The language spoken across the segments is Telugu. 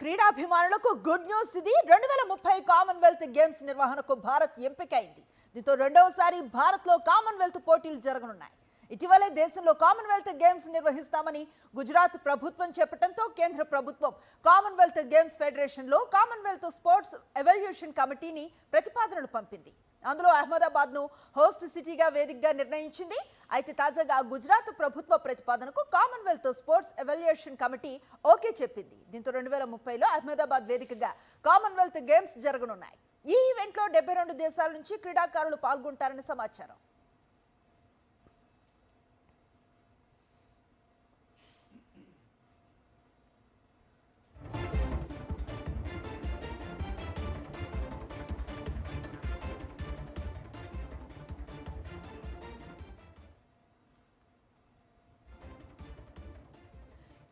క్రీడాభిమానులకు గుడ్ న్యూస్ ఇది 2030 కామన్వెల్త్ గేమ్స్ నిర్వహణకు భారత్ ఎంపికైంది. దీంతో రెండవసారి భారత్లో కామన్వెల్త్ పోటీలు జరగనున్నాయి. ఇటీవలే దేశంలో కామన్వెల్త్ గేమ్స్ నిర్వహిస్తామని గుజరాత్ ప్రభుత్వం చెప్పడంతో కేంద్ర ప్రభుత్వం కామన్వెల్త్ గేమ్స్ ఫెడరేషన్లో కామన్వెల్త్ స్పోర్ట్స్ ఎవాల్యుయేషన్ కమిటీని ప్రతిపాదనలు పంపింది. అందులో అహ్మదాబాద్ను హోస్ట్ సిటీగా వేదికగా నిర్ణయించింది. అయితే తాజాగా గుజరాత్ ప్రభుత్వ ప్రతిపాదనకు Commonwealth sports evaluation committee okay చెప్పింది. దీంతో 2030లో అహ్మదాబాద్ వేదికగా కామన్వెల్త్ గేమ్స్ జరగనున్నాయి. ఈ ఈవెంట్లో 72 దేశాల నుంచి క్రీడాకారులు పాల్గొంటారని సమాచారం.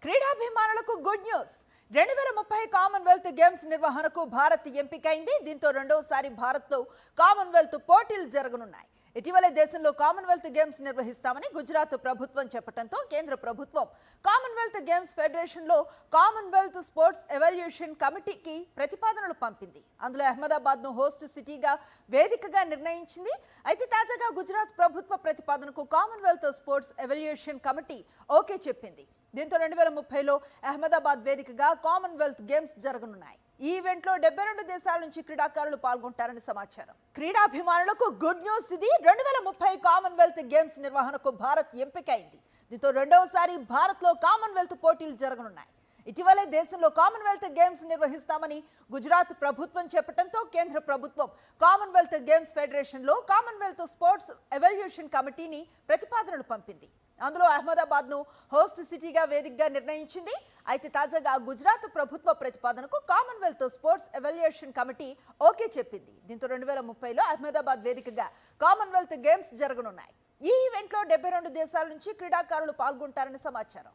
క్రీడాభిమానులకు గుడ్ న్యూస్. 2030 కామన్వెల్త్ గేమ్స్ నిర్వహణకు భారత్ ఎంపికైంది. దీంతో రెండవసారి భారత్లో కామన్వెల్త్ పోటీలు జరగనున్నాయి. ఇటీవలే దేశంలో కామన్వెల్త్ గేమ్స్ నిర్వహిస్తామని గుజరాత్ ప్రభుత్వం చెప్పడంతో కేంద్ర ప్రభుత్వం కామన్వెల్త్ గేమ్స్ ఫెడరేషన్లో కామన్వెల్త్ స్పోర్ట్స్ ఎవాల్యుయేషన్ కమిటీకి ప్రతిపాదనలు పంపింది. అందులో అహ్మదాబాద్ను హోస్ట్ సిటీగా వేదికగా నిర్ణయించింది. అయితే తాజాగా గుజరాత్ ప్రభుత్వ ప్రతిపాదనకు Commonwealth sports evaluation committee okay చెప్పింది. దీంతో 2030లో అహ్మదాబాద్ వేదికగా కామన్వెల్త్ గేమ్స్ జరగనున్నాయి. ఈ ఈవెంట్లో 72 దేశాల నుంచి క్రీడాకారులు పాల్గొంటారని సమాచారం. క్రీడాభిమానులకు గుడ్ న్యూస్ ఇది 2030 కామన్వెల్త్ గేమ్స్ నిర్వహణకు భారత్ ఎంపికైంది. దీంతో రెండవసారి భారత్లో కామన్వెల్త్ పోటీలు జరగనున్నాయి. ఇటీవలే దేశంలో కామన్వెల్త్ గేమ్స్ నిర్వహిస్తామని గుజరాత్ ప్రభుత్వం చెప్పడంతో కేంద్ర ప్రభుత్వం కామన్వెల్త్ గేమ్స్ ఫెడరేషన్లో కామన్వెల్త్ స్పోర్ట్స్ ఎవాల్యుయేషన్ కమిటీని ప్రతిపాదనలు పంపింది. అందులో అహ్మదాబాద్ను హోస్ట్ సిటీగా వేదికగా నిర్ణయించింది. అయితే తాజాగా గుజరాత్ ప్రభుత్వ ప్రతిపాదనకు Commonwealth sports evaluation committee okay చెప్పింది. దీంతో 2030లో అహ్మదాబాద్ వేదికగా కామన్వెల్త్ గేమ్స్ జరగనున్నాయి. ఈ ఈవెంట్లో 72 దేశాల నుంచి క్రీడాకారులు పాల్గొంటారని సమాచారం.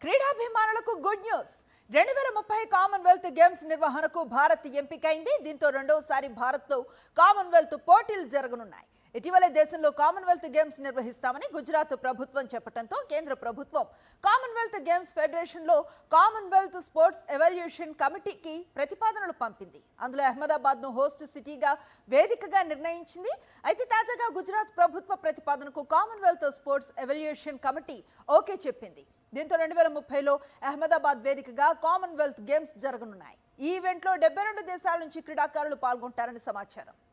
క్రీడాభిమానులకు గుడ్ న్యూస్. 2030 కామన్వెల్త్ గేమ్స్ నిర్వహణకు భారత్ ఎంపికైంది. దీంతో రెండవసారి భారత్లో కామన్వెల్త్ పోటీలు జరగనున్నాయి. ఇటీవలే దేశంలో కామన్వెల్త్ గేమ్స్ నిర్వహిస్తామని గుజరాత్ ప్రభుత్వం చెప్పడంతో కేంద్ర ప్రభుత్వం కామన్వెల్త్ గేమ్స్ ఫెడరేషన్లో కామన్వెల్త్ స్పోర్ట్స్ ఎవాల్యుయేషన్ కమిటీకి ప్రతిపాదనలు పంపింది. అందులో అహ్మదాబాద్ను హోస్ట్ సిటీగా వేదికగా నిర్ణయించింది. అయితే తాజాగా గుజరాత్ ప్రభుత్వ ప్రతిపాదనకు Commonwealth sports evaluation committee okay చెప్పింది. దీంతో 2030లో అహ్మదాబాద్ వేదికగా కామన్వెల్త్ గేమ్స్ జరగనున్నాయి. ఈ ఈవెంట్లో 72 దేశాల నుంచి క్రీడాకారులు పాల్గొంటారని సమాచారం.